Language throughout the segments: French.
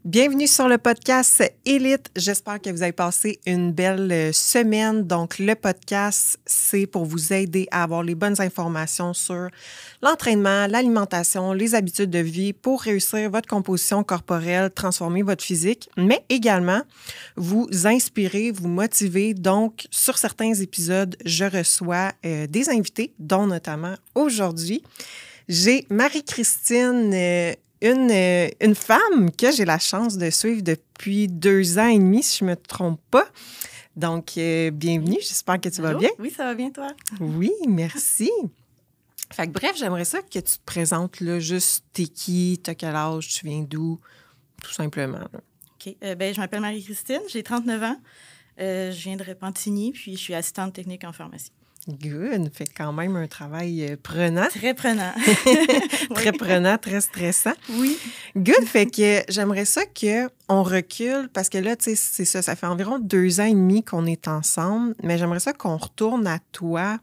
Bienvenue sur le podcast Élite. J'espère que vous avez passé une belle semaine. Donc, le podcast, c'est pour vous aider à avoir les bonnes informations sur l'entraînement, l'alimentation, les habitudes de vie pour réussir votre composition corporelle, transformer votre physique, mais également vous inspirer, vous motiver. Donc, sur certains épisodes, je reçois des invités, dont notamment aujourd'hui, j'ai Marie-Christine, une femme que j'ai la chance de suivre depuis 2 ans et demi, si je ne me trompe pas. Donc, bienvenue. J'espère que tu vas bien. Oui, ça va bien, toi? Oui, merci. Fait que, bref, j'aimerais ça que tu te présentes, là, juste t'es qui, t'as quel âge, tu viens d'où, tout simplement. Là. OK. Je m'appelle Marie-Christine, j'ai 39 ans. Je viens de Repentigny, puis je suis assistante technique en pharmacie. Good. Fait quand même un travail prenant. Très prenant. Très prenant, très stressant. Oui. Good. Fait que j'aimerais ça qu'on recule parce que là, tu sais, c'est ça. Ça fait environ 2 ans et demi qu'on est ensemble, mais j'aimerais ça qu'on retourne à toi.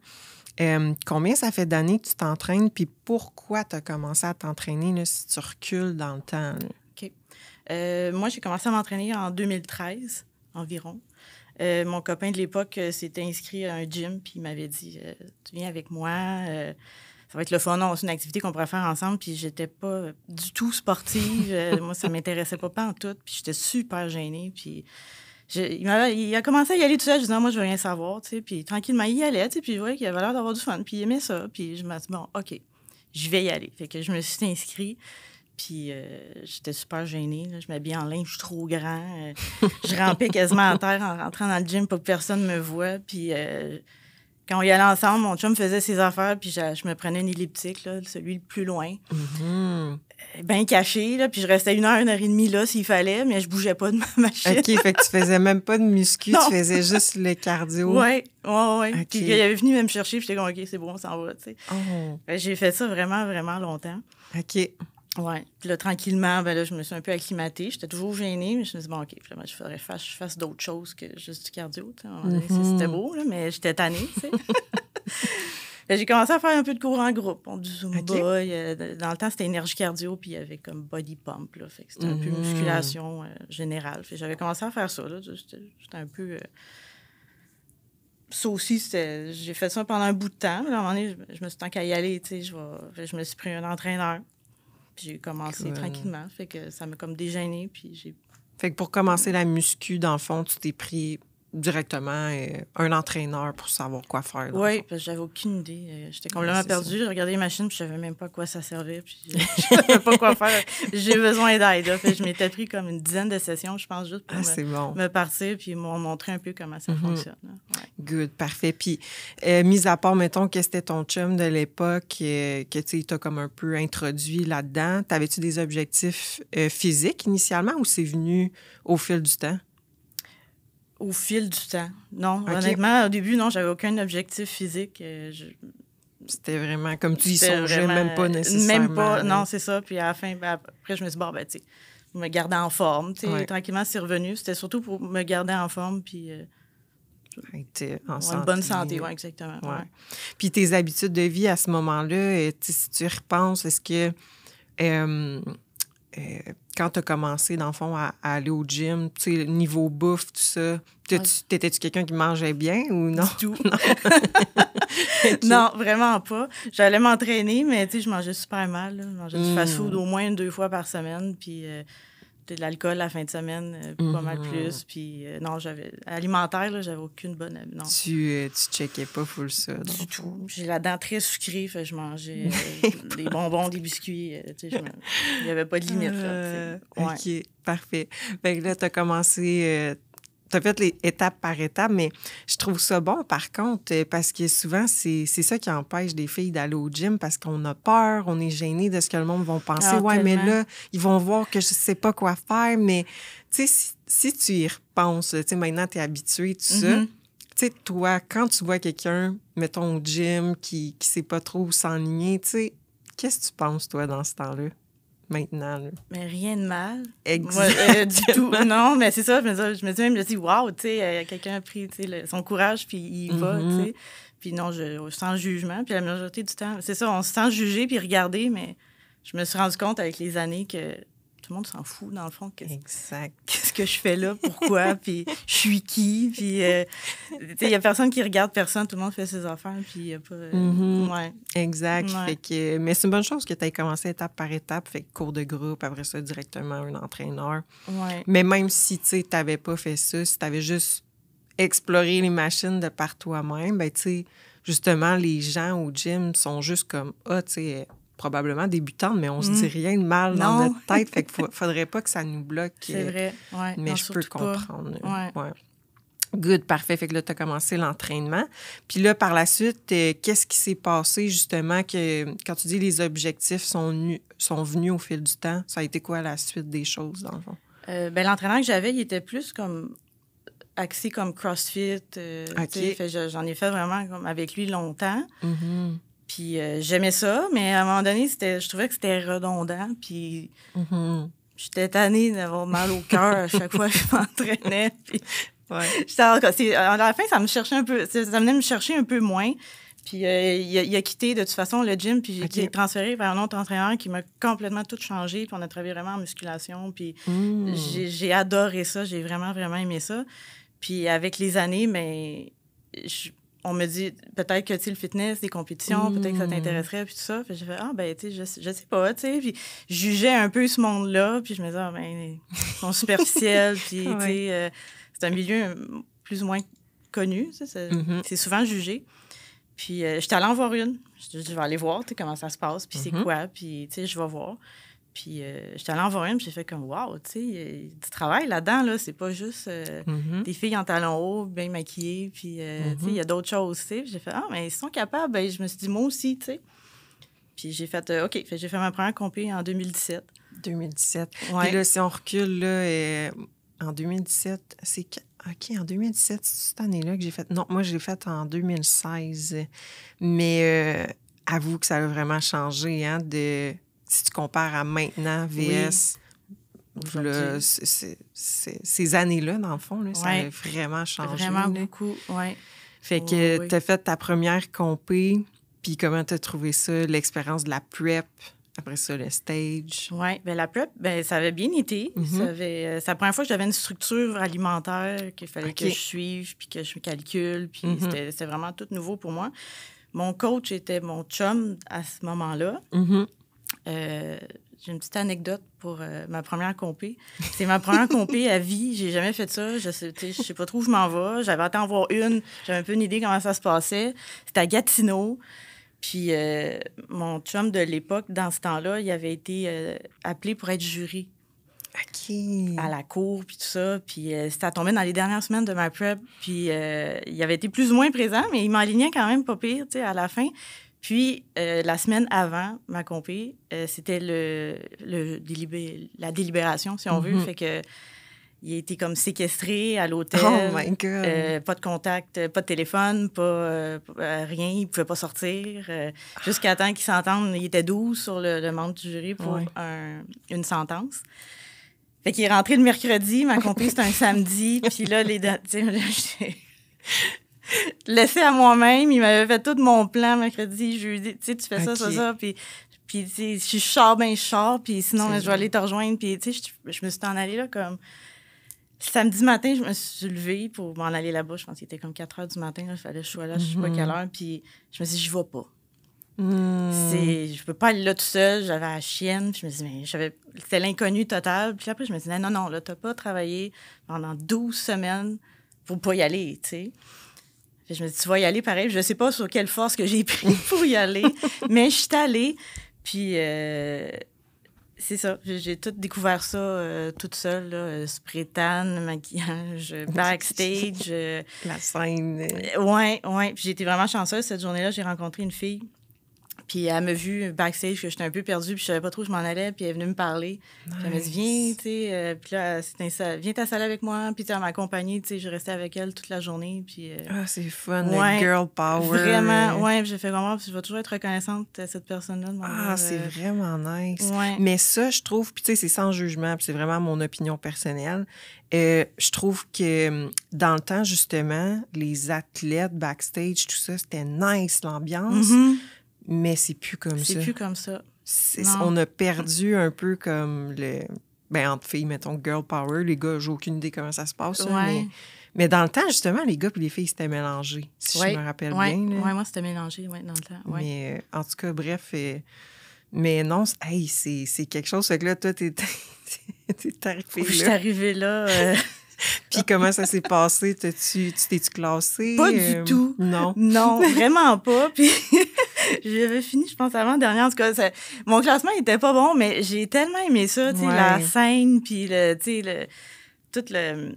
Combien ça fait d'années que tu t'entraînes, puis pourquoi tu as commencé à t'entraîner là, si tu recules dans le temps? Là? OK. Moi, j'ai commencé à m'entraîner en 2013 environ. Mon copain de l'époque s'était inscrit à un gym, puis il m'avait dit tu viens avec moi, ça va être le fun, c'est une activité qu'on pourrait faire ensemble. Puis j'étais pas du tout sportive. Moi, ça m'intéressait pas en tout. Puis j'étais super gênée. Puis il a commencé à y aller tout seul. Je disais, moi, je veux rien savoir. Tu sais. Puis tranquillement, il y allait. Tu sais. Puis je voyais qu'il avait l'air d'avoir du fun. Puis il aimait ça. Puis je me suis dit, bon, OK, je vais y aller. Fait que je me suis inscrite. Puis j'étais super gênée. Là. Je m'habillais en linge trop grand. Je rampais quasiment à terre en rentrant dans le gym pour que personne me voie. Puis quand on y allait ensemble, mon chum faisait ses affaires, puis je me prenais une elliptique, là, celui le plus loin. Mm-hmm. Bien caché, là, puis je restais 1 heure et demie là s'il fallait, mais je bougeais pas de ma machine. OK, fait que tu faisais même pas de muscu, tu faisais juste le cardio. Oui. Okay. Puis il avait venu me chercher, puis j'étais comme, OK, c'est bon, on s'en va, tu sais. Oh. J'ai fait ça vraiment, vraiment longtemps. OK. Oui. Puis là, tranquillement, là, je me suis un peu acclimatée. J'étais toujours gênée, mais je me suis dit, bon, OK, puis là, je fasse d'autres choses que juste du cardio. C'était beau, là, mais j'étais tannée, tu sais. J'ai commencé à faire un peu de cours en groupe, du Zumba. Okay. Dans le temps, c'était énergie cardio, puis il y avait comme body pump, là. Fait que c'était un peu musculation générale. Fait que j'avais commencé à faire ça, là. J'étais un peu... Ça aussi, j'ai fait ça pendant un bout de temps. Là, à un moment donné, je me suis dit, tant qu'à y aller, tu sais, je me suis pris un entraîneur. Puis j'ai commencé tranquillement. Fait que ça m'a comme dégênée. Puis j'ai... Fait que pour commencer la muscu, dans le fond, tu t'es pris directement un entraîneur pour savoir quoi faire. Oui, parce que j'avais aucune idée. J'étais complètement perdue. Je regardais les machines, puis je savais même pas à quoi ça servait. Puis je savais pas quoi faire. J'ai besoin d'aide. Fait que je m'étais pris comme une dizaine de sessions, je pense, juste pour me partir, puis m'ont montré un peu comment ça fonctionne. Ouais. Good, parfait. Puis, mis à part, mettons, que c'était ton chum de l'époque, que tu t'as comme un peu introduit là-dedans, t'avais-tu des objectifs physiques initialement ou c'est venu au fil du temps? Au fil du temps. Non, okay. Honnêtement, au début, non, j'avais aucun objectif physique. C'était vraiment, comme tu y songeais, même pas nécessairement. Même pas, non, c'est ça. Puis à la fin, après, je me suis dit, bon, tu sais, me garder en forme. Tu sais, tranquillement, c'est revenu. C'était surtout pour me garder en forme, puis... en santé. Une bonne santé, oui, exactement. Ouais. Puis tes habitudes de vie à ce moment-là, si tu y repenses, est-ce que... quand tu as commencé, dans le fond, à aller au gym, tu sais, niveau bouffe, tout ça, t'étais-tu quelqu'un qui mangeait bien ou non? Du tout. Non, vraiment pas. J'allais m'entraîner, mais tu sais, je mangeais super mal. Là. Je mangeais du fast-food au moins 2 fois par semaine, puis de l'alcool la fin de semaine, pas mal plus. Puis non, alimentaire, là, j'avais aucune bonne... Non. Tu checkais pas full ça? Du tout. J'ai la dent très sucrée, fait que je mangeais des bonbons, des biscuits. Il n'y avait pas de limite. Là, OK, parfait. Fait que là, tu as commencé... tu as fait les étapes par étapes, mais je trouve ça bon, par contre, parce que souvent, c'est ça qui empêche des filles d'aller au gym parce qu'on a peur, on est gêné de ce que le monde va penser. Ah, ouais, tellement. mais là, ils vont voir que je sais pas quoi faire, mais tu sais, si tu y repenses, tu sais, maintenant, tu es habitué, tout ça. Tu sais, toi, quand tu vois quelqu'un, mettons, au gym, qui sait pas trop où s'enligner, tu sais, qu'est-ce que tu penses, toi, dans ce temps-là? Maintenant. Là. Mais rien de mal. Exactement. Du tout. Non, mais c'est ça. Je me dis même, wow, tu sais, quelqu'un a pris son courage, puis il va, tu sais. Puis non, sans jugement. Puis la majorité du temps, c'est ça, on se sent juger puis regarder, mais je me suis rendu compte avec les années que de toute tout le monde s'en fout, dans le fond. Exact. Qu'est-ce que je fais là? Pourquoi? Puis je suis qui? Puis, il n'y a personne qui regarde personne. Tout le monde fait ses affaires. Puis, il n'y a pas... ouais. Exact. Ouais. Fait que, mais c'est une bonne chose que tu aies commencé étape par étape. Fait que cours de groupe, après ça, directement un entraîneur. Ouais. Mais même si, tu n'avais pas fait ça, si tu avais juste exploré les machines de par toi-même, ben, tu sais, justement, les gens au gym sont juste comme, tu sais, probablement débutantes, mais on se dit rien de mal dans notre tête. Fait qu'il faudrait pas que ça nous bloque. C'est vrai, ouais. Mais non, je peux comprendre. Ouais. Good, parfait. Fait que là, tu as commencé l'entraînement. Puis là, par la suite, qu'est-ce qui s'est passé, justement, que quand tu dis les objectifs sont venus au fil du temps? Ça a été quoi la suite des choses, dans le fond? Ben, l'entraîneur que j'avais, il était plus comme axé comme CrossFit. J'en ai fait vraiment comme avec lui longtemps. Mm-hmm. Puis j'aimais ça, mais à un moment donné, je trouvais que c'était redondant. Puis j'étais tannée d'avoir mal au cœur à chaque fois que je m'entraînais. Puis à la fin, ça venait me chercher un peu moins. Puis il a quitté de toute façon le gym, puis j'ai été transférée vers un autre entraîneur qui m'a complètement tout changé. Puis on a travaillé vraiment en musculation. Puis j'ai adoré ça, j'ai vraiment, vraiment aimé ça. Puis avec les années, mais on me dit peut-être que le fitness, les compétitions, peut-être que ça t'intéresserait, puis tout ça. Puis j'ai fait, je sais pas, tu sais. Puis je jugeais un peu ce monde-là, puis je me disais, ils sont superficiels, puis tu sais, c'est un milieu plus ou moins connu, c'est souvent jugé. Puis j'étais allée en voir une. Je vais aller voir, tu sais, comment ça se passe, puis c'est quoi, puis tu sais, je vais voir. Puis j'étais allée en voir une, puis j'ai fait comme, wow, tu sais, du travail là-dedans, là, c'est pas juste des filles en talons hauts, bien maquillées, puis tu sais, il y a d'autres choses, tu sais. J'ai fait, mais ils sont capables. Ben, je me suis dit, moi aussi, tu sais. Puis j'ai fait, OK, j'ai fait ma première compé en 2017. 2017. Ouais. Puis là, si on recule, là, en 2017, OK, en 2017, c'est cette année-là que j'ai fait... Non, moi, je l'ai fait en 2016. Mais avoue que ça a vraiment changé, hein, si tu compares à maintenant, VS, là, ces années-là, dans le fond, là, ça a vraiment changé. Vraiment beaucoup, oui. Fait que tu as fait ta première compé, puis comment tu as trouvé ça, l'expérience de la prep, après ça, le stage? Oui, bien la prep, ça avait bien été. C'est la première fois que j'avais une structure alimentaire qu'il fallait que je suive, puis que je me calcule, puis c'était vraiment tout nouveau pour moi. Mon coach était mon chum à ce moment-là. J'ai une petite anecdote pour ma première compé. C'est ma première compé à vie. J'ai jamais fait ça. Je sais pas trop où je m'en vais. J'avais hâte d'en voir une. J'avais un peu une idée comment ça se passait. C'était à Gatineau. Puis mon chum de l'époque, dans ce temps-là, il avait été appelé pour être jury. OK. À la cour, puis tout ça. Puis ça tombait dans les dernières semaines de ma prep. Puis il avait été plus ou moins présent, mais il m'enlignait quand même pas pire, tu sais, à la fin. Puis, la semaine avant ma compé, c'était la délibération, si on veut. Fait que il a été comme séquestré à l'hôtel. Oh my God! Pas de contact, pas de téléphone, pas rien. Il pouvait pas sortir. Jusqu'à temps qu'ils s'entendent, il était 12 sur le membre du jury pour une sentence. Fait qu'il est rentré le mercredi. Ma compé, c'était un samedi. Puis là, j'étais... laissé à moi-même, il m'avait fait tout mon plan mercredi, jeudi, tu sais, tu fais ça, puis tu sais, je sors, puis sinon, je vais aller te rejoindre, puis tu sais, je me suis en allée là comme... Samedi matin, je me suis levée pour m'en aller là-bas, je pense qu'il était comme 4 heures du matin, il fallait que je sois là, je sais pas quelle heure, puis je me suis dit, je vais pas. Je peux pas aller là tout seul, j'avais la chienne, puis je me suis dit, c'était l'inconnu total, puis après, je me suis dit, non, là, t'as pas travaillé pendant 12 semaines pour pas y aller, tu sais. Je me dis, tu vas y aller pareil. Je ne sais pas sur quelle force que j'ai pris pour y aller, mais je suis allée. Puis, c'est ça. J'ai tout découvert ça toute seule. Là, spray tan, maquillage, backstage. La scène. Oui. Puis j'ai été vraiment chanceuse. Cette journée-là, j'ai rencontré une fille. Puis elle m'a vu backstage, que j'étais un peu perdue, puis je savais pas trop où je m'en allais, puis elle est venue me parler. Nice. Puis elle m'a dit, viens, tu sais, puis là, viens t'installer avec moi, puis elle m'a accompagnée, tu sais, je restais avec elle toute la journée, puis... c'est fun, le girl power. Vraiment, oui, j'ai fait vraiment, puis je vais toujours être reconnaissante à cette personne-là. C'est vraiment nice. Ouais. Mais ça, je trouve, puis tu sais, c'est sans jugement, puis c'est vraiment mon opinion personnelle, je trouve que dans le temps, justement, les athlètes backstage, tout ça, c'était nice, l'ambiance. Mais c'est plus comme ça. C'est plus comme ça. On a perdu un peu comme ben entre filles, mettons, girl power. Les gars, j'ai aucune idée comment ça se passe. Ouais. Là, mais dans le temps, justement, les gars et les filles s'étaient mélangés, si je me rappelle bien. Oui, moi, c'était mélangé, dans le temps. Ouais. Mais en tout cas, bref. Mais non, hey, c'est quelque chose. Fait que là, toi, t'es arrivée là. Je suis arrivée là. Puis comment ça s'est passé? Tu t'es-tu classée? Pas du tout. Non. Non, vraiment pas. Puis j'avais fini, je pense, avant-dernière. En tout cas, mon classement était pas bon, mais j'ai tellement aimé ça, tu sais, la scène, puis tout le...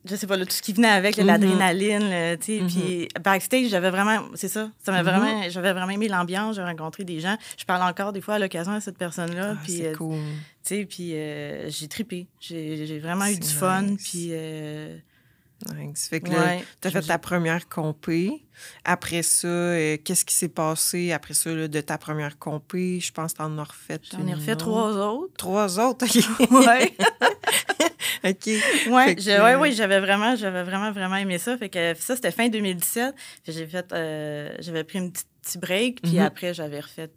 Je sais pas, tout ce qui venait avec, l'adrénaline, tu sais. Puis backstage, j'avais vraiment... C'est ça. J'avais vraiment aimé l'ambiance. J'ai rencontré des gens. Je parle encore des fois à l'occasion à cette personne-là. Puis, c'est cool. Tu sais, puis j'ai trippé. J'ai vraiment eu du fun. Puis... Ça fait que là, tu as fait ta première compé. Après ça, qu'est-ce qui s'est passé après ça, là, de ta première compé? Je pense que tu en as refait. J'en ai refait 3 autres. 3 autres? OK. Ouais. OK. Oui, j'avais vraiment aimé ça. Fait que ça, c'était fin 2017. J'avais pris un petit break, puis après, j'avais refait...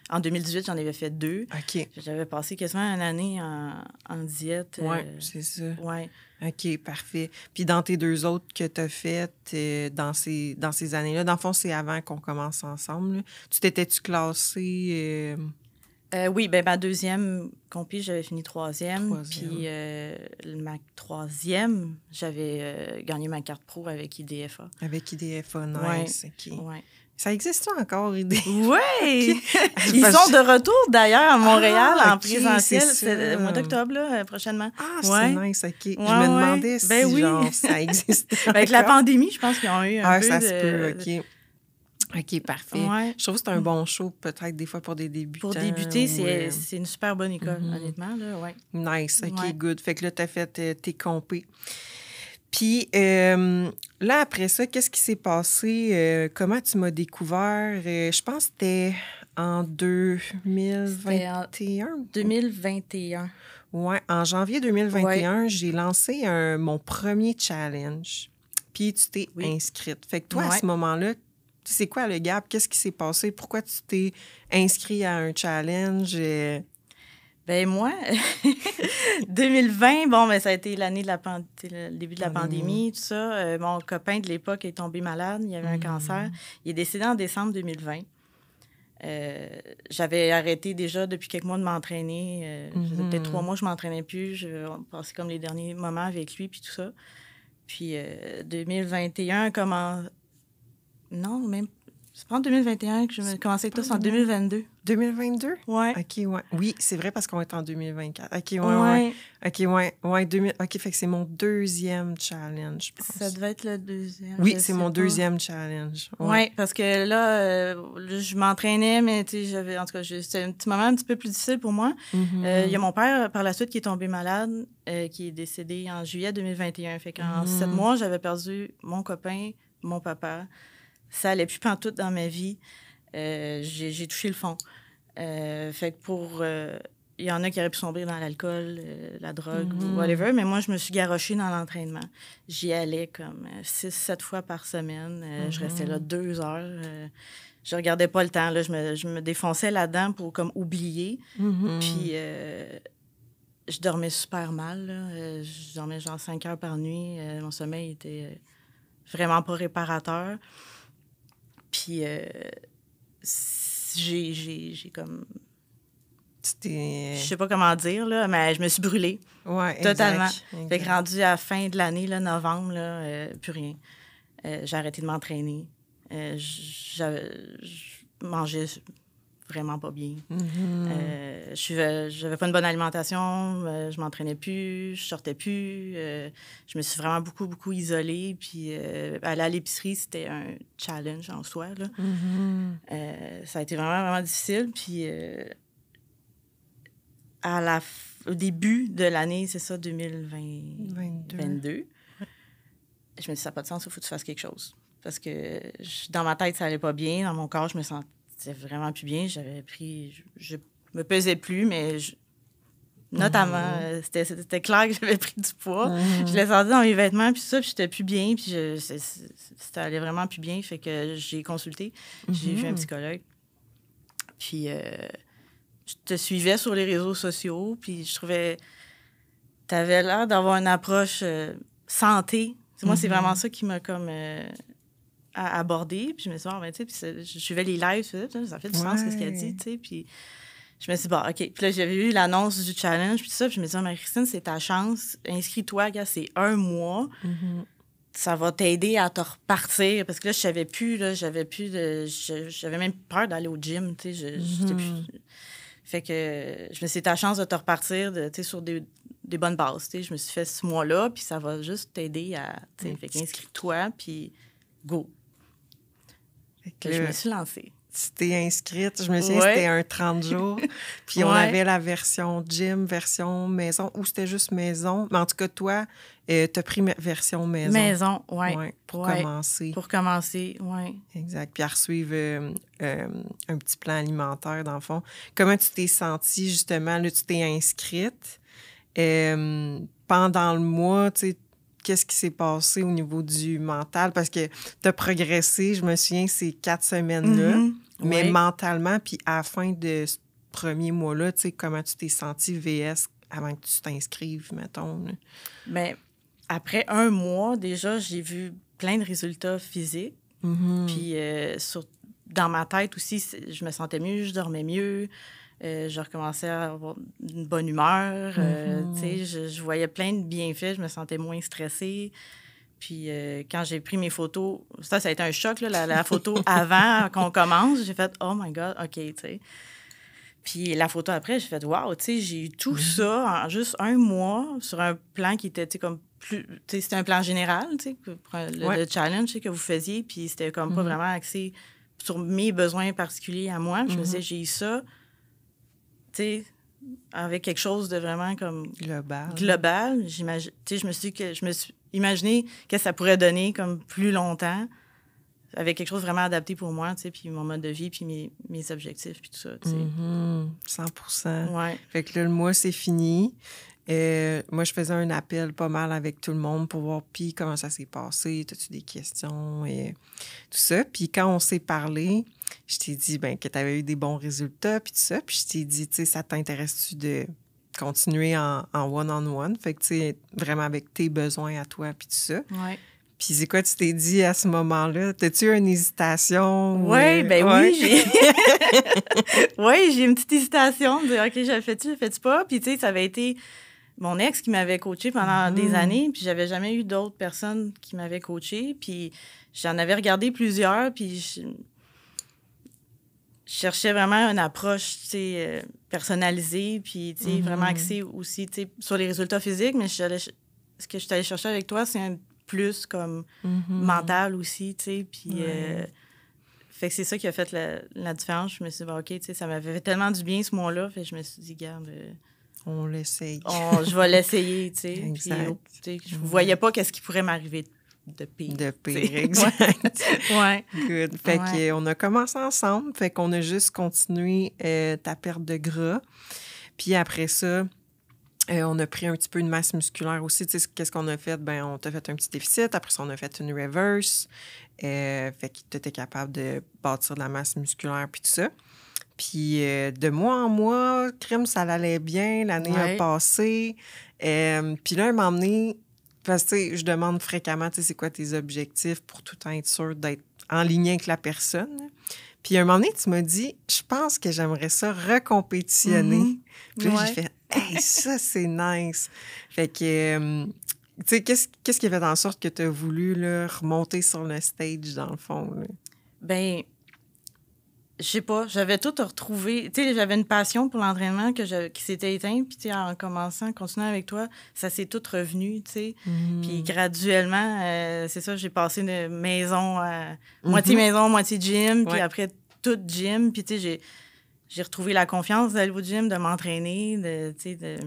en 2018, j'en avais fait 2. OK. J'avais passé quasiment une année en diète. Oui, c'est ça. Oui. OK, parfait. Puis dans tes 2 autres que tu as faites dans ces années-là, dans le fond, c'est avant qu'on commence ensemble, là. Tu t'étais-tu classée... oui, ben ma deuxième compé, j'avais fini 3e. Puis ma 3e, j'avais gagné ma carte pro avec IDFA. Avec IDFA, nice. Ouais. OK. Ouais. Ça existe encore, IDFA? Oui! Ils sont de retour, d'ailleurs, à Montréal, en présentiel. C'est au mois d'octobre, là, prochainement. Ah, c'est nice, OK. Je me demandais si genre, ça existait avec la pandémie, je pense qu'ils ont eu un peu ça se peut, OK. OK, parfait. Ouais. Je trouve que c'est un bon show, peut-être des fois pour des débutants. Pour débuter, c'est une super bonne école, honnêtement. Là, ouais. Nice, OK, good. Fait que là, tu as fait tes compés. Puis là, après ça, qu'est-ce qui s'est passé? Comment tu m'as découvert? Je pense que c'était en 2021. 2021. Oui, en janvier 2021, j'ai lancé mon premier challenge. Puis tu t'es inscrite. Fait que toi, à ce moment-là, c'est quoi le gap? Qu'est-ce qui s'est passé? Pourquoi tu t'es inscrit à un challenge? Ben moi, 2020, bon, ben ça a été l'année de le début de la pandémie, tout ça. Mon copain de l'époque est tombé malade, il avait un cancer. Il est décédé en décembre 2020. J'avais arrêté déjà depuis quelques mois de m'entraîner. Ça faisait peut-être 3 mois que je m'entraînais plus. Je passais comme les derniers moments avec lui, puis tout ça. Puis 2021, Non, même... C'est pas en 2021 que je commençais avec toi, c'est en 2022. 2022? Oui. OK, ouais. Oui, c'est vrai parce qu'on est en 2024. OK, ouais. OK, ouais. OK, fait que c'est mon 2e challenge, je pense. Ça devait être le 2e. Oui, c'est mon 2e challenge. Oui, parce que là, je m'entraînais, mais tu sais, en tout cas, c'était un petit moment un petit peu plus difficile pour moi. Il y a mon père, par la suite, qui est tombé malade, qui est décédé en juillet 2021. Fait qu'en 7 mois, j'avais perdu mon copain, mon papa. Ça allait plus pantoute dans ma vie. J'ai touché le fond. Fait que il y en a qui auraient pu sombrer dans l'alcool, la drogue ou whatever, mais moi, je me suis garochée dans l'entraînement. J'y allais comme 6-7 fois par semaine. Je restais là 2 heures. Je regardais pas le temps. Là. Je me défonçais là-dedans pour comme oublier. Puis je dormais super mal. Là. Je dormais genre 5 heures par nuit. Mon sommeil était vraiment pas réparateur. Puis j'ai comme... Je sais pas comment dire, là, mais je me suis brûlée. Ouais, totalement. Exact. Fait que rendu à la fin de l'année, là, novembre, là, plus rien. J'ai arrêté de m'entraîner. Je mangeais vraiment pas bien. J'avais pas une bonne alimentation, je m'entraînais plus, je sortais plus. Je me suis vraiment beaucoup isolée. Puis aller à l'épicerie, c'était un challenge en soi. Là. Ça a été vraiment difficile. Puis au début de l'année, c'est ça, 2022, je me dis, ça n'a pas de sens, il faut que tu fasses quelque chose. Parce que dans ma tête, ça allait pas bien. Dans mon corps, je me sentais vraiment plus bien. J'avais pris... Je me pesais plus, mais notamment, c'était clair que j'avais pris du poids. Je l'ai senti dans mes vêtements, puis ça, puis j'étais plus bien, puis ça allait vraiment plus bien. Fait que j'ai consulté. J'ai vu un psychologue. Puis je te suivais sur les réseaux sociaux, puis je trouvais... T'avais l'air d'avoir une approche santé. Moi, c'est vraiment ça qui m'a comme abordée. Puis je me suis dit, ben, tu sais, je suivais les lives, ça fait du sens ce qu'elle dit, tu sais. Puis je me suis dit, bon, OK. Puis là, j'avais vu l'annonce du challenge, puis tout ça. Puis je me suis dit, Marie-Christine, c'est ta chance. Inscris-toi, gars, c'est 1 mois. Ça va t'aider à te repartir. Parce que là, je savais plus, là, j'avais même peur d'aller au gym, tu sais. J'étais plus... Fait que je me suis dit, c'est ta chance de te repartir, tu sais, sur des bonnes bases. Je me suis fait ce mois-là, puis ça va juste t'aider à... Fait qu'inscris-toi, puis go. Je me suis lancée. Tu t'es inscrite. Je me souviens, c'était un 30 jours. Puis on avait la version gym, version maison, ou c'était juste maison. Mais en tout cas, toi, t'as pris version maison. Maison, oui. Pour commencer. Pour commencer, oui. Exact. Puis à suivre un petit plan alimentaire, dans le fond. Comment tu t'es sentie, justement? Là, tu t'es inscrite. Pendant le mois, tu sais, qu'est-ce qui s'est passé au niveau du mental? Parce que tu as progressé, je me souviens, ces 4 semaines-là, mais mentalement, puis à la fin de ce premier mois-là, tu sais, comment tu t'es sentie VS avant que tu t'inscrives, mettons? Bien, après 1 mois, déjà, j'ai vu plein de résultats physiques. Puis dans ma tête aussi, je me sentais mieux, je dormais mieux. Je recommençais à avoir une bonne humeur. Je voyais plein de bienfaits. Je me sentais moins stressée. Puis quand j'ai pris mes photos, ça a été un choc, là, la photo avant qu'on commence. J'ai fait « Oh my God, OK », tu sais. Puis la photo après, j'ai fait « Wow », tu sais, j'ai eu tout ça en juste 1 mois sur un plan qui était, tu sais, comme plus... Tu sais, c'était un plan général, tu sais, le challenge, tu sais, que vous faisiez. Puis c'était comme pas vraiment axé sur mes besoins particuliers à moi. Je me disais, j'ai eu ça... Tu sais, avec quelque chose de vraiment comme... Global. Tu sais, je me suis imaginé que ça pourrait donner comme plus longtemps avec quelque chose vraiment adapté pour moi, tu sais, puis mon mode de vie, puis mes objectifs, puis tout ça, tu sais. 100%. Ouais. Fait que là, le mois, c'est fini. Moi, je faisais un appel pas mal avec tout le monde pour voir, puis comment ça s'est passé, as-tu des questions et tout ça. Puis quand on s'est parlé, je t'ai dit que tu avais eu des bons résultats, puis tout ça. Puis je t'ai dit, tu sais, ça t'intéresse-tu de continuer en one-on-one? Fait que, tu sais, vraiment avec tes besoins à toi, puis tout ça. Ouais. Puis c'est quoi tu t'es dit à ce moment-là? T'as-tu eu une hésitation? Oui, oui, j'ai une petite hésitation de dire, OK, je le fais-tu pas? Puis, tu sais, ça avait été mon ex qui m'avait coachée pendant des années, puis j'avais jamais eu d'autres personnes qui m'avaient coachée. Puis j'en avais regardé plusieurs, puis je cherchais vraiment une approche, tu sais, personnalisée, puis, tu sais, vraiment axée aussi, tu sais, sur les résultats physiques. Mais ce que je suis allée chercher avec toi, c'est un plus comme mental aussi, tu sais, puis... fait que c'est ça qui a fait la différence. Je me suis dit, OK, tu sais, ça m'avait fait tellement du bien ce mois-là. Fait que je me suis dit, garde... on l'essaye. Je vais l'essayer, tu sais. Exact. Puis, je ne voyais pas qu'est-ce qui pourrait m'arriver de pire. De pire, exact. Ouais. Good. Fait qu'on a commencé ensemble. Fait qu'on a juste continué ta perte de gras. Puis après ça... on a pris un petit peu de masse musculaire aussi. Tu sais, qu'est-ce qu'on a fait? On t'a fait un petit déficit. Après ça, on a fait une reverse. Fait que tu étais capable de bâtir de la masse musculaire puis tout ça. Puis de mois en mois, crème, ça allait bien. L'année a passé. Puis là, un moment donné, parce que tu sais, je demande fréquemment, tu sais, c'est quoi tes objectifs pour tout le temps être sûr d'être en ligne avec la personne. Puis à un moment donné, tu m'as dit, je pense que j'aimerais ça recompétitionner. Puis là, j'ai fait, hey, ça, c'est nice. Fait que, tu sais, qu'est-ce qui a fait en sorte que tu as voulu là, remonter sur le stage, dans le fond? Là? Bien, je sais pas, j'avais tout retrouvé. Tu sais, j'avais une passion pour l'entraînement qui s'était éteinte. Puis, tu sais, en continuant avec toi, ça s'est tout revenu, tu sais. Puis, graduellement, c'est ça, j'ai passé de maison à moitié maison, moitié gym. Puis après, tout gym. Puis, tu sais, j'ai retrouvé la confiance d'aller au gym, de m'entraîner, tu sais,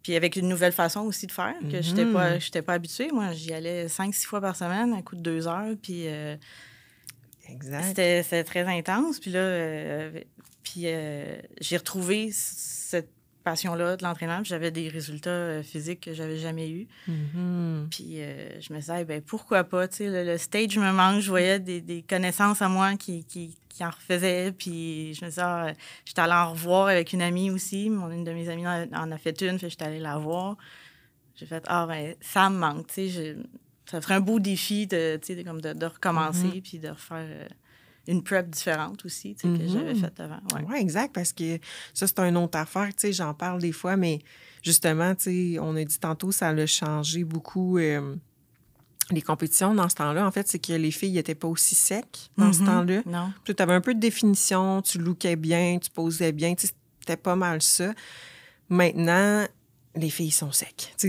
Puis avec une nouvelle façon aussi de faire, que je n'étais pas habituée. Moi, j'y allais 5-6 fois par semaine, à coup de 2 heures. Puis... Exact. C'était très intense. Puis là, j'ai retrouvé cette passion-là de l'entraînement, puis j'avais des résultats physiques que j'avais jamais eus. Puis je me disais, ben pourquoi pas, tu sais, le stage me manque, je voyais des connaissances à moi qui en refaisaient, puis je me disais, j'étais allée en revoir avec une amie aussi, une de mes amies en a fait une, fait que j'étais allée la voir. J'ai fait, ben ça me manque, tu sais, ça ferait un beau défi de recommencer, puis de refaire... une prep différente aussi, tu sais, que j'avais faite avant. Oui, exact, parce que ça, c'est une autre affaire, tu sais, j'en parle des fois, mais justement, tu sais, on a dit tantôt, ça a changé beaucoup les compétitions dans ce temps-là. En fait, c'est que les filles n'étaient pas aussi secs dans ce temps-là. Non. Tu avais un peu de définition, tu lookais bien, tu posais bien, tu sais, c'était pas mal ça. Maintenant, les filles sont secs. Tu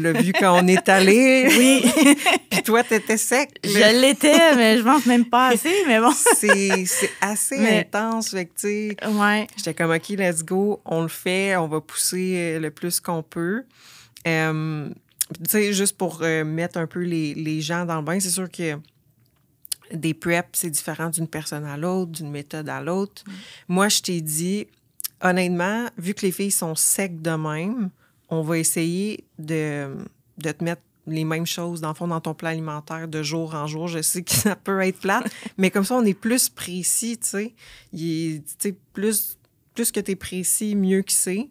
l'as vu quand on est allé. Oui. Puis toi, t'étais sec. Je l'étais, mais je mange même pas assez, mais bon. C'est assez intense. Fait que, tu sais, j'étais comme, OK, let's go, on le fait, on va pousser le plus qu'on peut. Tu sais, juste pour mettre un peu les gens dans le bain, c'est sûr que des preps, c'est différent d'une personne à l'autre, d'une méthode à l'autre. Moi, je t'ai dit, honnêtement, vu que les filles sont secs de même, on va essayer de te mettre les mêmes choses, dans le fond, dans ton plan alimentaire de jour en jour. Je sais que ça peut être plate, mais comme ça, on est plus précis, tu sais. Plus que tu es précis, mieux que c'est.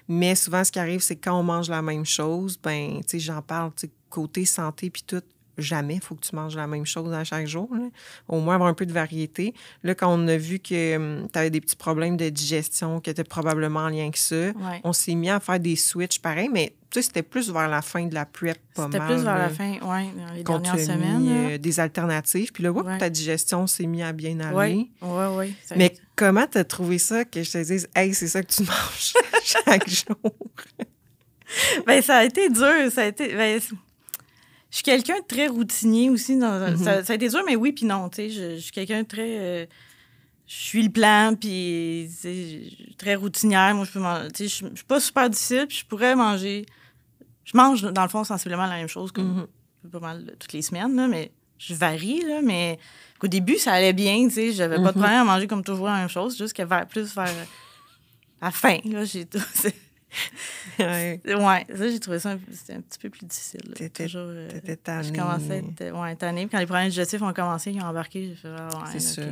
Mais souvent, ce qui arrive, c'est que quand on mange la même chose, ben, tu sais, j'en parle, tu sais, côté santé puis tout, jamais il faut que tu manges la même chose à chaque jour, là. Au moins avoir un peu de variété. Là, quand on a vu que tu avais des petits problèmes de digestion, qui étaient probablement en lien avec ça, on s'est mis à faire des switches pareil, mais tu sais, c'était plus vers la fin de la prep, pas mal. C'était plus vers la fin, dans les dernières semaines. Des alternatives. Puis là, ta digestion s'est mise à bien aller. Oui. Mais comment tu as trouvé ça que je te dise, hey, c'est ça que tu manges chaque jour? Bien, ça a été dur. Je suis quelqu'un de très routinier aussi. Ça a été dur, mais oui puis non. Tu sais, je suis quelqu'un de très... je suis le plan, puis très routinière. Moi, je peux manger... Tu sais, je suis pas super difficile, puis je pourrais manger... Je mange, dans le fond, sensiblement la même chose comme pas mal toutes les semaines, là, mais je varie, là, mais au début, ça allait bien, tu sais. J'avais pas de problème à manger comme toujours la même chose, juste que vers la fin, là, j'ai tout... ça, j'ai trouvé ça c'était un petit peu plus difficile. T'étais tannée. Je commençais à être tannée. Puis quand les problèmes digestifs ont commencé, ils ont embarqué. J'ai fait, c'est ça.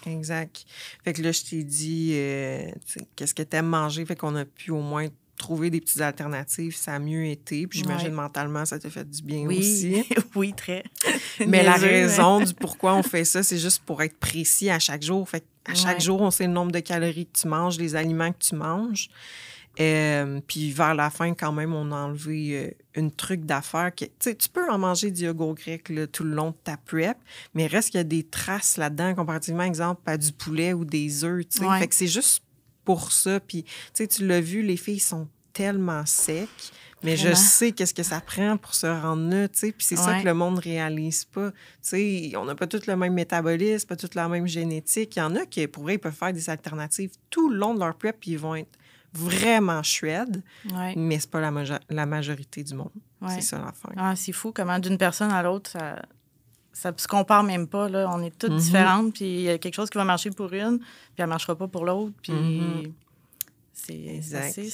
Exact. Fait que là, je t'ai dit qu'est-ce que t'aimes manger. Fait qu'on a pu au moins trouver des petites alternatives. Ça a mieux été. Puis j'imagine mentalement, ça t'a fait du bien aussi. Oui, très. Mais la raison du pourquoi on fait ça, c'est juste pour être précis à chaque jour. Fait qu'à chaque jour, on sait le nombre de calories que tu manges, les aliments que tu manges. Puis vers la fin, quand même, on a enlevé une truc d'affaires. Tu peux en manger du yogourt grec là, tout le long de ta prep, mais reste qu'il y a des traces là-dedans, comparativement, exemple, à du poulet ou des œufs. Fait que c'est juste pour ça. Puis, tu l'as vu, les filles sont tellement secs, mais je sais qu'est-ce que ça prend pour se rendre là, puis c'est ça que le monde réalise pas. On n'a pas tous le même métabolisme, pas tous la même génétique. Il y en a qui, pour eux, ils peuvent faire des alternatives tout le long de leur prep, puis ils vont être vraiment chouette, mais c'est pas la majorité du monde. C'est ça l'affaire. C'est fou comment d'une personne à l'autre, ça se compare même pas. Là. On est toutes différentes, puis il y a quelque chose qui va marcher pour une, puis elle marchera pas pour l'autre, puis c'est assez...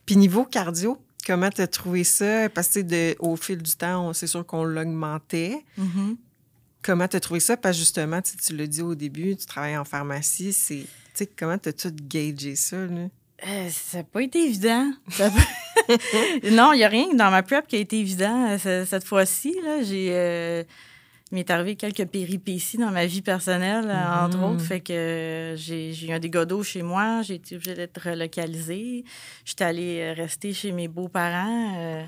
Puis niveau cardio, comment tu as trouvé ça? Parce que au fil du temps, c'est sûr qu'on l'augmentait. Comment tu as trouvé ça? Parce que justement, tu l'as dit au début, tu travailles en pharmacie, comment tu as tout gagé ça, là? Ça n'a pas été évident. Non, il n'y a rien dans ma prep qui a été évident. Cette fois-ci, là, il m'est arrivé quelques péripéties dans ma vie personnelle, entre autres. Fait que j'ai eu un dégât d'eau chez moi. J'ai été obligée d'être relocalisée. J'étais allée rester chez mes beaux-parents.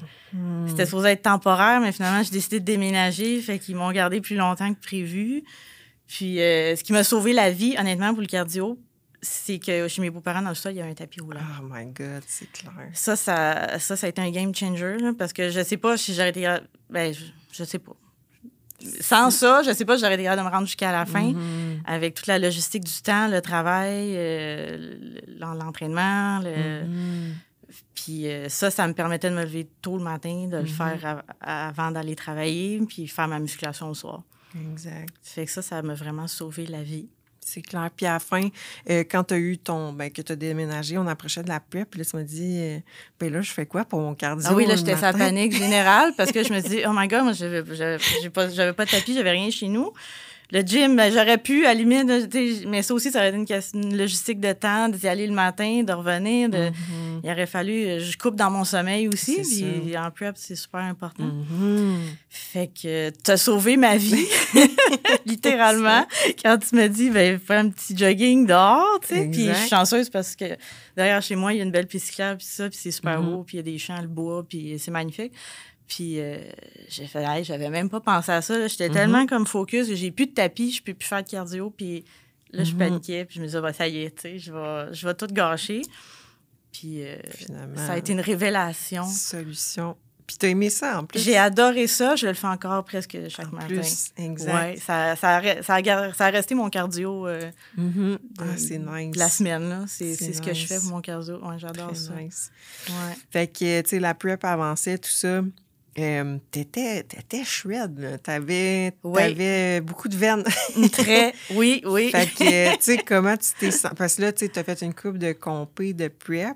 C'était supposé être temporaire, mais finalement, j'ai décidé de déménager. Fait qu'ils m'ont gardé plus longtemps que prévu. Puis, ce qui m'a sauvé la vie, honnêtement, pour le cardio, c'est que chez mes beaux-parents, dans le sol, il y a un tapis roulant. Oh my God, c'est clair. Ça a été un game changer, là, parce que je sais pas si j'aurais été... je sais pas. Sans ça, je sais pas si j'aurais été capable de me rendre jusqu'à la fin, avec toute la logistique du temps, le travail, l'entraînement. Puis ça me permettait de me lever tôt le matin, de le faire avant d'aller travailler, puis faire ma musculation le soir. Exact. Fait que ça m'a vraiment sauvé la vie. C'est clair. Puis à la fin, quand tu as eu que tu as déménagé, on approchait de la prep. Puis là, tu m'as dit, ben là, je fais quoi pour mon cardio? Ah oui, là, j'étais sa panique générale parce que je me dis, oh my God, moi, j'avais pas de tapis, j'avais rien chez nous. Le gym, ben, j'aurais pu, à la limite, mais ça aussi, ça aurait été une logistique de temps, d'y aller le matin, de revenir. Il aurait fallu, je coupe dans mon sommeil aussi. Puis en prep, c'est super important. Fait que t'as sauvé ma vie, littéralement, quand tu me dis, ben, fais un petit jogging dehors, tu sais. Puis je suis chanceuse parce que derrière chez moi, il y a une belle piste cyclable, puis ça, puis c'est super beau, puis il y a des champs, le bois, puis c'est magnifique. Puis j'ai fait, hey, j'avais même pas pensé à ça. J'étais tellement comme focus, j'ai plus de tapis, je peux plus faire de cardio. Puis là, je paniquais, puis je me disais, bah, ça y est, tu sais, je vais tout gâcher. Puis ça a été une révélation. Solution. Puis t'as aimé ça, en plus? J'ai adoré ça. Je le fais encore presque chaque matin. Exact. Oui, ça a resté mon cardio c'est nice. de la semaine. Là. C'est ce que je fais pour mon cardio. Ouais, j'adore ça. Nice. Ouais. Fait que, tu sais, la prep avançait, tout ça. T'étais shred, là. T'avais beaucoup de veines. Oui. Fait que, tu sais, comment tu t'es senti? Parce que là, tu sais, t'as fait une couple de compés de prep.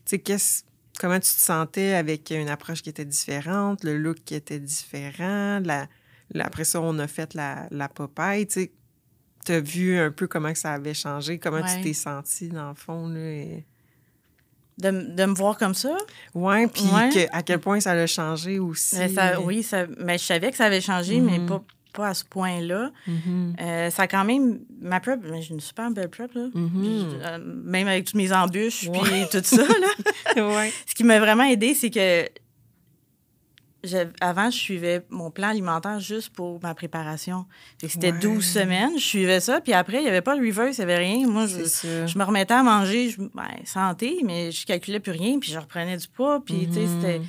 Tu sais, comment tu te sentais avec une approche qui était différente, le look qui était différent? Après ça, on a fait la Popeye, tu sais. T'as vu un peu comment que ça avait changé, comment tu t'es sentie, dans le fond, là? De me voir comme ça? Oui, puis à quel point ça l'a changé aussi. Mais je savais que ça avait changé, mais pas à ce point-là. Ça a quand même... Ma prep, j'ai une super belle prep, là. Même avec toutes mes embûches, puis tout ça, là. Ce qui m'a vraiment aidée, c'est que avant, je suivais mon plan alimentaire juste pour ma préparation. C'était 12 semaines, je suivais ça. Puis après, il n'y avait pas de reverse, il n'y avait rien. Moi, je me remettais à manger, santé, mais je calculais plus rien. Puis je reprenais du poids. Puis, tu sais, c'était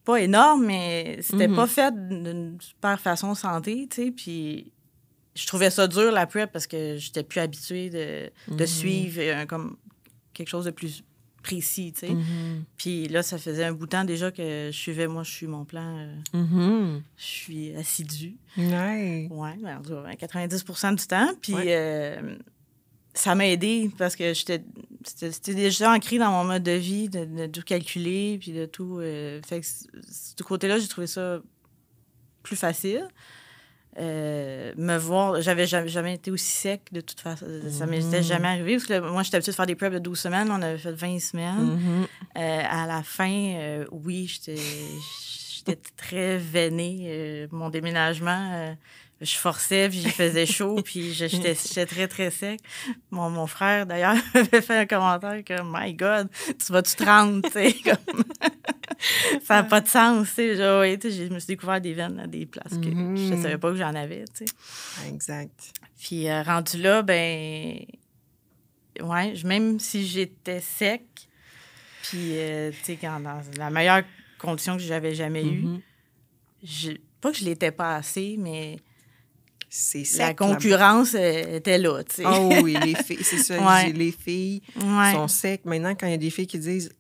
pas énorme, mais c'était pas fait d'une super façon santé, tu sais. Puis je trouvais ça dur, la prep, parce que j'étais plus habituée de suivre comme quelque chose de plus précis, tu sais. Puis là, ça faisait un bout de temps déjà que je suivais, moi, je suis mon plan. Je suis assidue. Ouais. Oui, 90% du temps. Puis ça m'a aidée parce que c'était déjà ancré dans mon mode de vie de tout calculer, puis de tout... fait que ce côté-là, j'ai trouvé ça plus facile. Me voir, j'avais jamais été aussi sec de toute façon. Ça m'était jamais arrivé parce que moi, j'étais habituée de faire des preps de 12 semaines. On avait fait 20 semaines. À la fin, oui, j'étais très veinée. Mon déménagement, je forçais, puis il faisait chaud, puis j'étais très, très sec. Mon frère, d'ailleurs, avait fait un commentaire comme « My God, tu vas-tu te rendre? » tu sais, comme... Ça n'a pas de sens, tu sais. Je me suis découvert des veines à des places que je ne savais pas que j'en avais, tu sais. Exact. Puis rendu là, ben ouais, même si j'étais sec, puis tu sais, dans la meilleure condition que j'avais jamais eue, pas que je l'étais pas assez, mais c'est sec, la concurrence était là, tu sais. Oh oui, les filles, c'est ça. Les filles sont secs. Maintenant, quand il y a des filles qui disent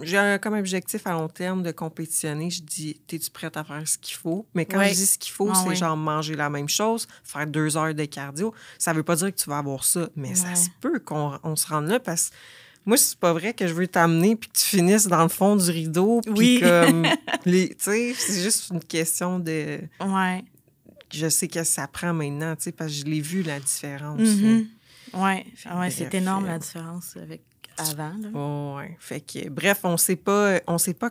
j'ai comme objectif à long terme de compétitionner, je dis t'es-tu prête à faire ce qu'il faut? Mais quand je dis ce qu'il faut, c'est genre manger la même chose, faire 2 heures de cardio. Ça veut pas dire que tu vas avoir ça, mais ça se peut qu'on se rende là parce que moi, c'est pas vrai que je veux t'amener puis que tu finisses dans le fond du rideau. Puis comme, tu sais, c'est juste une question de... Ouais. Je sais que ça prend maintenant, tu sais, parce que je l'ai vu, la différence. Oui, c'est énorme, la différence avec avant. Fait que, bref, on s'est pas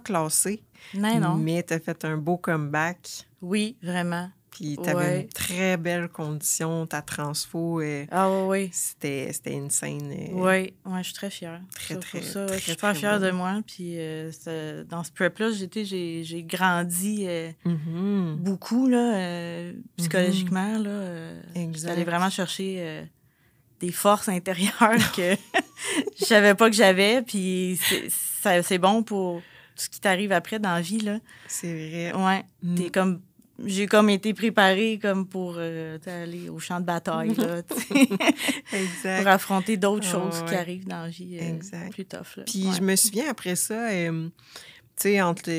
classé. Non. Mais t'as fait un beau comeback. Oui, vraiment. Puis t'avais une très belle condition, ta transfo. C'était insane. Oui, je suis très fière. Je suis super fière de moi. Puis dans ce prep-là, j'ai grandi beaucoup, là, psychologiquement. J'allais vraiment chercher des forces intérieures que je savais pas que j'avais. Puis c'est bon pour tout ce qui t'arrive après dans la vie, là. C'est vrai. Ouais. J'ai comme été préparée comme pour aller au champ de bataille, là, exact. pour affronter d'autres choses qui arrivent dans la vie plus tough. Là. Puis je me souviens après ça, tu sais, entre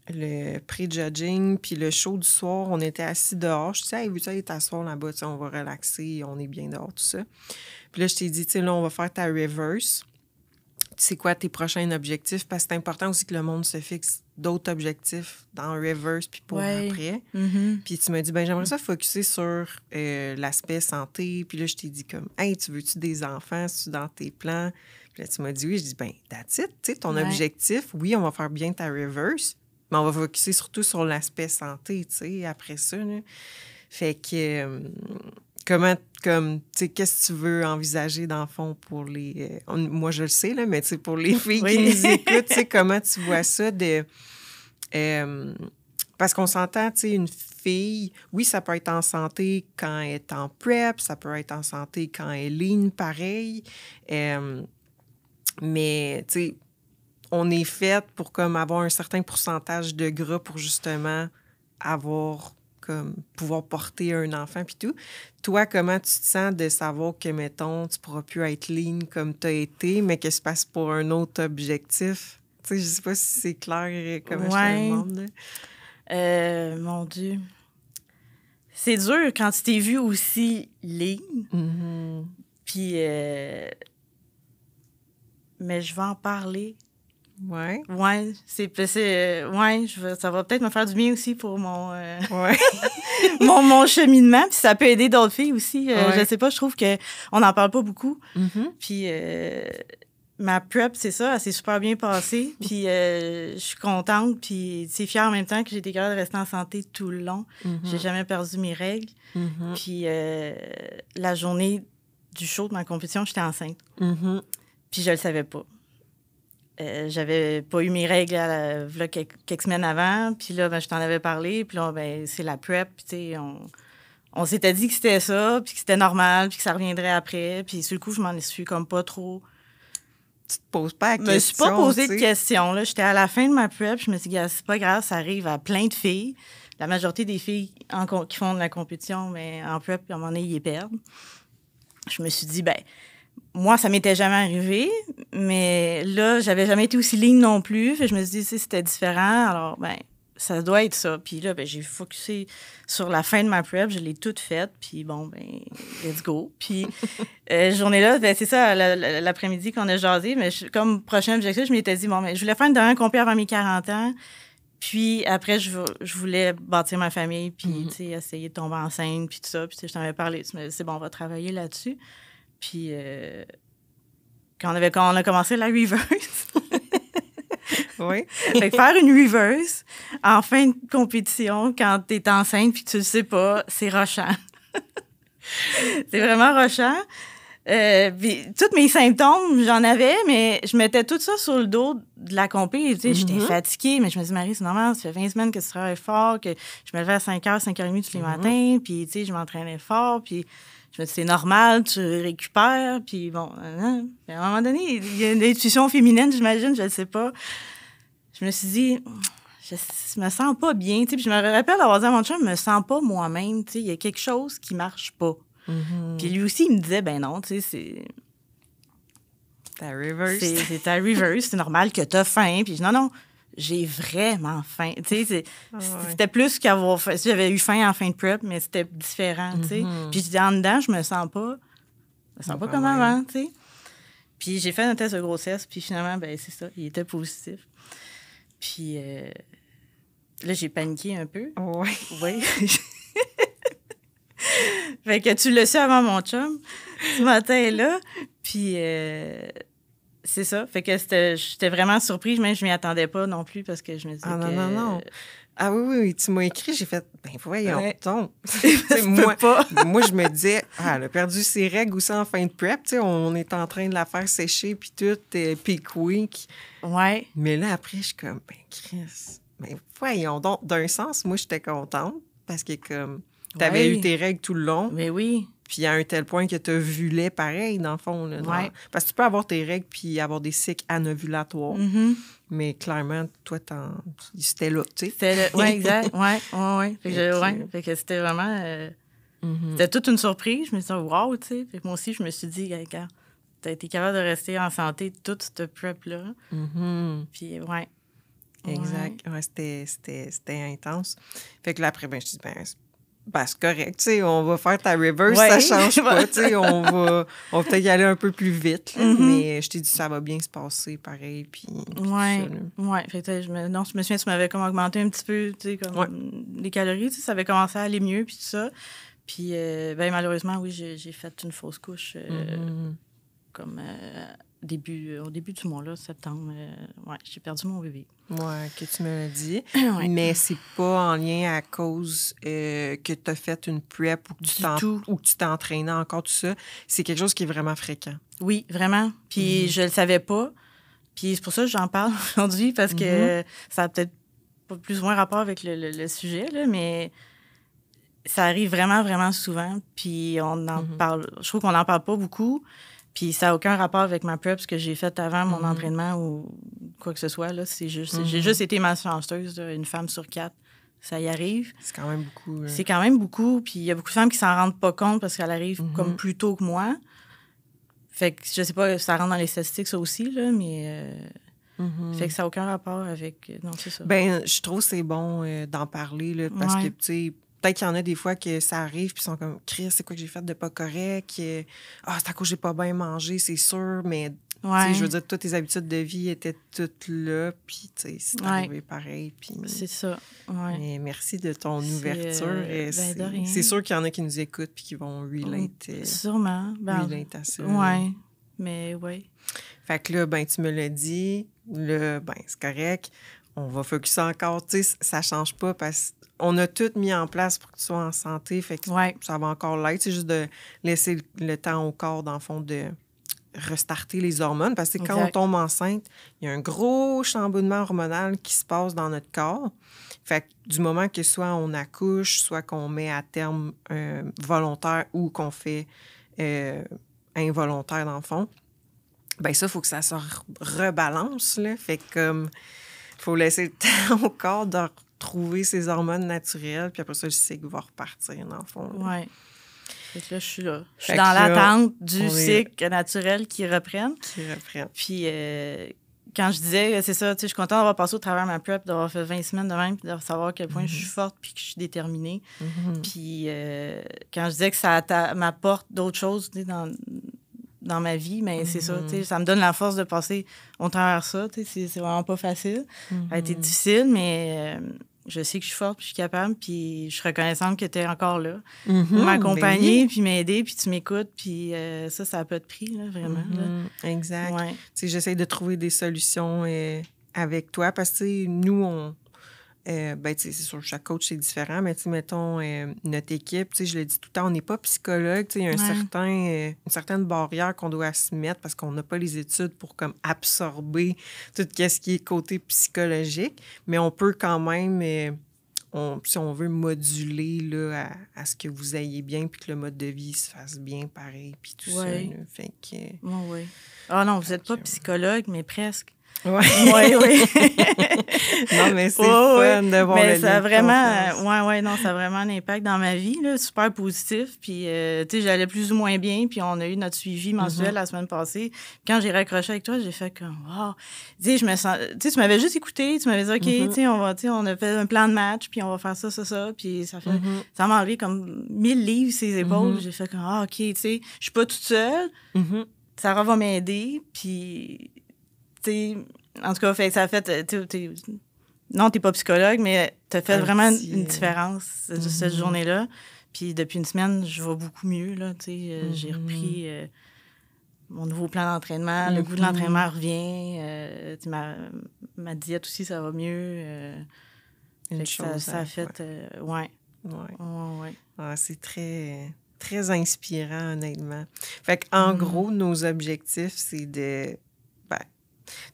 le pré-judging, puis le show du soir, on était assis dehors. Je disais, hey, veux-tu aller t'asseoir là-bas? On va relaxer, on est bien dehors, tout ça. Puis là, je t'ai dit, tu sais, là, on va faire ta reverse. C'est quoi tes prochains objectifs? Parce que c'est important aussi que le monde se fixe d'autres objectifs dans reverse puis pour après. Puis tu m'as dit, ben j'aimerais ça focusser sur l'aspect santé. Puis là, je t'ai dit comme, hey, tu veux-tu des enfants? C'est-tu dans tes plans? Puis là, tu m'as dit oui. Je dis, ben that's it. Tu sais, ton objectif, oui, on va faire bien ta reverse, mais on va focusser surtout sur l'aspect santé, tu sais, après ça. Là. Fait que... tu sais, qu'est-ce que tu veux envisager dans le fond pour les... moi, je le sais, là, mais tu sais, pour les filles qui nous écoutent, tu sais, comment tu vois ça de... parce qu'on s'entend, tu sais, une fille, oui, ça peut être en santé quand elle est en prep, ça peut être en santé quand elle est lean, pareil. Mais, tu sais, on est fait pour comme avoir un certain pourcentage de gras pour justement avoir... comme pouvoir porter un enfant puis tout. Toi, comment tu te sens de savoir que, mettons, tu pourras plus être lean comme tu as été, mais que se passe pour un autre objectif? Tu sais, je sais pas si c'est clair comment je te demande. Mon Dieu. C'est dur quand tu t'es vu aussi lean. Puis... mais je vais en parler. Ouais. Ouais, ça va peut-être me faire du bien aussi pour mon mon cheminement, puis ça peut aider d'autres filles aussi. Je sais pas, je trouve que on n'en parle pas beaucoup. Puis ma prep, c'est ça, elle s'est super bien passée, puis je suis contente, puis c'est fière en même temps que j'ai été capable de rester en santé tout le long. J'ai jamais perdu mes règles. Puis la journée du show de ma compétition, j'étais enceinte. Puis je le savais pas. J'avais pas eu mes règles là, quelques semaines avant. Puis là, ben, je t'en avais parlé. Puis là, ben, c'est la prep. Puis, tu sais, on s'était dit que c'était ça, puis que c'était normal, puis que ça reviendrait après. Puis sur le coup, je m'en suis comme pas trop... Tu te poses pas la question, je me suis pas posé de questions. Là. J'étais à la fin de ma prep. Je me suis dit, c'est pas grave, ça arrive à plein de filles. La majorité des filles qui font de la compétition, mais en prep, à un moment donné, ils les perdent. Je me suis dit, ben... Moi, ça m'était jamais arrivé, mais là, j'avais jamais été aussi ligne non plus. Fait, je me suis dit, c'était différent. Alors, ben, ça doit être ça. Puis là, ben, j'ai focusé sur la fin de ma prep. Je l'ai toute faite. Puis bon, ben, let's go. Puis, journée-là, ben, c'est ça, l'après-midi qu'on a jasé. Mais comme prochain objectif, je m'étais dit, bon, ben, je voulais faire une dernière compé avant mes 40 ans. Puis après, je voulais bâtir ma famille. Puis, tu sais, essayer de tomber enceinte. Puis tout ça. Puis, je t'en avais parlé. Tu me dis, c'est bon, on va travailler là-dessus. Puis, quand on a commencé la reverse, oui. Fait que faire une reverse en fin de compétition, quand t'es enceinte puis que tu le sais pas, c'est rushant. C'est vraiment rushant. Puis, tous mes symptômes, j'en avais, mais je mettais tout ça sur le dos de la compé. Tu sais, j'étais fatiguée, mais je me dis, Marie, c'est normal, ça fait 20 semaines que tu travailles fort, que je me levais à 5h, 5h30 tous les matins, puis, tu sais, je m'entraînais fort, puis... Je me dis, c'est normal, tu récupères, puis bon, à un moment donné, il y a une intuition féminine, j'imagine, je ne sais pas. Je me suis dit, je me sens pas bien, tu sais, puis je me rappelle d'avoir dit à mon chum, je me sens pas moi-même, tu sais, il y a quelque chose qui marche pas. Puis lui aussi, il me disait, ben non, tu sais, c'est... Ta reverse. C'est ta reverse, c'est normal que t'as faim, puis non, j'ai vraiment faim. Tu sais, c'était plus qu'avoir faim. J'avais eu faim en fin de prep, mais c'était différent, tu sais. Puis en dedans, je me sens pas comme avant, tu sais. Puis j'ai fait un test de grossesse, puis finalement, ben c'est ça, il était positif. Puis là, j'ai paniqué un peu. Oui. Fait que tu le sais avant mon chum, ce matin-là. Puis... c'est ça. Fait que j'étais vraiment surprise. Même je m'y attendais pas non plus parce que je me disais non. Ah oui, tu m'as écrit, j'ai fait, ben voyons, donc. moi, je me disais, elle a perdu ses règles aussi en fin de prep. T'sais, on est en train de la faire sécher, puis tout, peak week. Ouais. Mais là, après, je suis comme, ben Chris, ben voyons donc. D'un sens, moi, j'étais contente parce que comme, t'avais eu tes règles tout le long. Mais oui. Puis à un tel point que tu as vu pareil, dans le fond. Là, parce que tu peux avoir tes règles puis avoir des cycles anovulatoires. Mais clairement, toi, c'était là, tu sais. Oui, exact. Oui. Fait que c'était vraiment... C'était toute une surprise. Je me suis dit, wow, tu sais. Fait que moi aussi, je me suis dit, regarde, t'as été capable de rester en santé toute cette prep-là. Puis, ouais. exact. Ouais, c'était intense. Fait que là, après, je dis, c'est correct, tu sais, on va faire ta reverse, ça change pas, tu sais, on va peut-être y aller un peu plus vite, là, mais je t'ai dit, ça va bien se passer, pareil, puis tout ça, là. Fait que je me souviens, tu m'avais comme augmenté un petit peu, tu sais, comme les calories, tu sais, ça avait commencé à aller mieux, puis tout ça. Puis, malheureusement, oui, j'ai fait une fausse couche comme au début du mois, là, septembre. J'ai perdu mon bébé. Oui, que tu me l'as dit. Mais c'est pas en lien à cause que tu as fait une prep ou que tu t'es entraîné encore, tout ça. C'est quelque chose qui est vraiment fréquent. Oui, vraiment. Puis je le savais pas. Puis c'est pour ça que j'en parle aujourd'hui, parce que ça a peut-être pas plus ou moins rapport avec le sujet, là, mais ça arrive vraiment, vraiment souvent. Puis on en parle. Je trouve qu'on n'en parle pas beaucoup. Puis ça n'a aucun rapport avec ma prep, ce que j'ai fait avant mon entraînement ou quoi que ce soit. Là. C'est juste, j'ai juste été malchanceuse, une femme sur 4. Ça y arrive. C'est quand même beaucoup. C'est quand même beaucoup. Puis il y a beaucoup de femmes qui s'en rendent pas compte parce qu'elles arrivent comme plus tôt que moi. Fait que je sais pas, ça rentre dans les statistiques, ça aussi, là, mais... Fait que ça n'a aucun rapport avec... Non, c'est ça. Je trouve que c'est bon d'en parler, là, parce que, tu sais, peut-être qu'il y en a des fois que ça arrive, puis ils sont comme, Chris, c'est quoi que j'ai fait de pas correct? C'est à cause que j'ai pas bien mangé, c'est sûr, mais, je veux dire, toutes tes habitudes de vie étaient toutes là, puis, tu sais, c'est arrivé pareil. Puis... C'est ça, Mais merci de ton ouverture. C'est sûr qu'il y en a qui nous écoutent puis qui vont relate. Sûrement. Relate à ça. Oui, mais oui. Fait que là, tu me l'as dit, là, c'est correct. On va focuser encore, tu sais, ça change pas parce qu'on a tout mis en place pour que tu sois en santé, fait que ça va encore l'être. C'est juste de laisser le temps au corps, dans le fond, de restarter les hormones, parce que quand on tombe enceinte, il y a un gros chamboulement hormonal qui se passe dans notre corps. Fait que du moment que soit on accouche, soit qu'on met à terme volontaire ou qu'on fait involontaire, dans le fond, ça, il faut que ça se rebalance, là. Fait que comme... faut laisser le temps au corps de retrouver ses hormones naturelles, puis après ça, le cycle va repartir, dans le fond. Oui. Fait que là, je suis là. Je suis dans l'attente du cycle naturel qui reprenne. Puis quand je disais, c'est ça, tu sais, je suis contente d'avoir passé au travers de ma prep, d'avoir fait 20 semaines de même, puis de savoir à quel point je suis forte, puis que je suis déterminée. Puis quand je disais que ça m'apporte d'autres choses, tu sais, dans ma vie, mais c'est ça, tu sais, ça me donne la force de passer au travers ça, tu sais, c'est vraiment pas facile. Ça a été difficile, mais je sais que je suis forte, puis je suis capable, puis je suis reconnaissante que tu es encore là pour m'accompagner, puis m'aider, puis tu m'écoutes, puis ça n'a pas de prix, là, vraiment. Là. Exact. Tu sais, j'essaie de trouver des solutions avec toi, parce que, nous, c'est sûr, chaque coach, c'est différent, mais mettons, notre équipe, je le dis tout le temps, on n'est pas psychologue, il y a une certaine barrière qu'on doit se mettre parce qu'on n'a pas les études pour comme absorber tout ce qui est côté psychologique, mais on peut quand même, si on veut moduler là, à ce que vous ayez bien puis que le mode de vie se fasse bien pareil, puis tout ça. Là, fait que... Oui. Ah non, vous n'êtes pas psychologue, mais presque. Oui. Non, mais c'est fun de voir mais le ça a vraiment, non, ça a vraiment un impact dans ma vie, là, super positif. Puis, tu sais, j'allais plus ou moins bien, puis on a eu notre suivi mensuel la semaine passée. Quand j'ai raccroché avec toi, j'ai fait comme, wow. Tu sais, je me sens, tu sais, tu m'avais juste écouté, tu m'avais dit, OK, tu sais, on a fait un plan de match, puis on va faire ça, puis ça m'a enlevé comme 1000 livres ses épaules. J'ai fait comme, OK, tu sais, je suis pas toute seule. Sarah va m'aider, puis... en tout cas, ça a fait... Non, t'es pas psychologue, mais t'as fait vraiment une différence cette journée-là. Puis depuis une semaine, je vais beaucoup mieux. Là, j'ai repris mon nouveau plan d'entraînement. Le goût de l'entraînement revient. Ma diète aussi, ça va mieux. Ça a fait... Ouais. C'est très... très inspirant, honnêtement. Fait qu'en gros, nos objectifs, c'est de...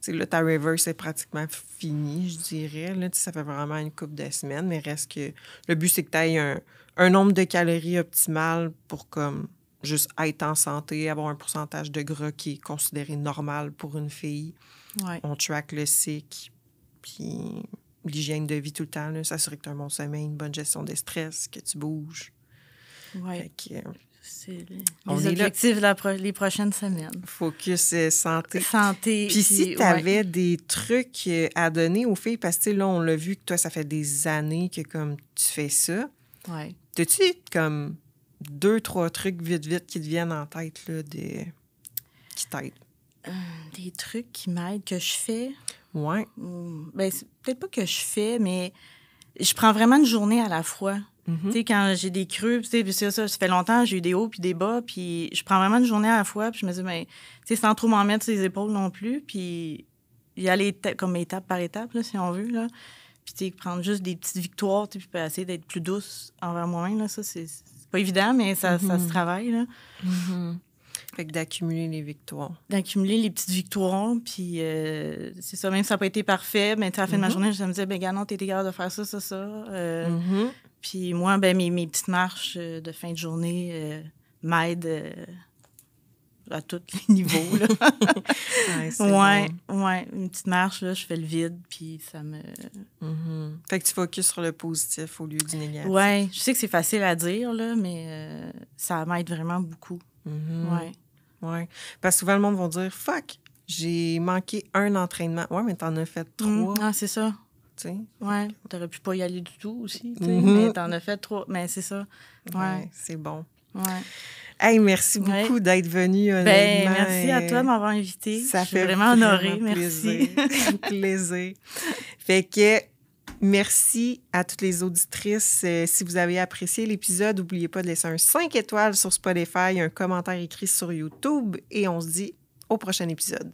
là, ta reverse est pratiquement finie, je dirais. Là, ça fait vraiment une couple de semaines, mais reste que... Le but, c'est que tu aies un nombre de calories optimal pour comme juste être en santé, avoir un pourcentage de gras qui est considéré normal pour une fille. On track le cycle, puis l'hygiène de vie tout le temps, là, s'assurer que tu as un bon sommeil, une bonne gestion des stress, que tu bouges. Oui. C'est On les est là. objectifs les prochaines semaines. Focus santé. Santé. Puis si tu ouais. avais des trucs à donner aux filles, parce que tu sais, là, on l'a vu que toi, ça fait des années que comme tu fais ça. Ouais. T'as-tu comme 2-3 trucs vite qui te viennent en tête, là, qui t'aident? Des trucs qui m'aident, que je fais. Ouais. Ben, c'est peut-être pas que je fais, mais je prends vraiment une journée à la fois. Tu sais, quand j'ai des creux, tu sais, ça fait longtemps, j'ai eu des hauts puis des bas, puis je prends vraiment une journée à la fois, puis je me dis, ben, tu sais, sans trop m'en mettre sur les épaules non plus, puis y aller comme étape par étape, là, si on veut, là. Puis, tu sais, prendre juste des petites victoires, puis essayer d'être plus douce envers moi-même, là, ça, c'est pas évident, mais ça se travaille, là. Fait que d'accumuler les victoires. D'accumuler les petites victoires, puis c'est ça, même si ça n'a pas été parfait, mais à la fin de ma journée, je me disais, ben, non, t'étais capable de faire ça. Puis moi, ben, mes petites marches de fin de journée m'aident à tous les niveaux, là. Ouais, ouais, une petite marche, là, je fais le vide, puis ça me... Fait que tu focuses sur le positif au lieu du négatif. Ouais, je sais que c'est facile à dire, là, mais ça m'aide vraiment beaucoup. Ouais. Parce que souvent, le monde va dire « Fuck, j'ai manqué un entraînement. » Ouais, mais t'en as fait 3. Ah, c'est ça. Tu sais. Ouais, t'aurais pu pas y aller du tout aussi, tu sais, mais t'en as fait 3. Mais c'est ça. Ouais. C'est bon. Ouais. Hey, merci beaucoup d'être venu. Ben, merci à toi de m'avoir invité. Ça Je suis fait vraiment honorée. Plaisir. Merci. Plaisir. Fait que merci à toutes les auditrices. Si vous avez apprécié l'épisode, n'oubliez pas de laisser un 5 étoiles sur Spotify, un commentaire écrit sur YouTube et on se dit au prochain épisode.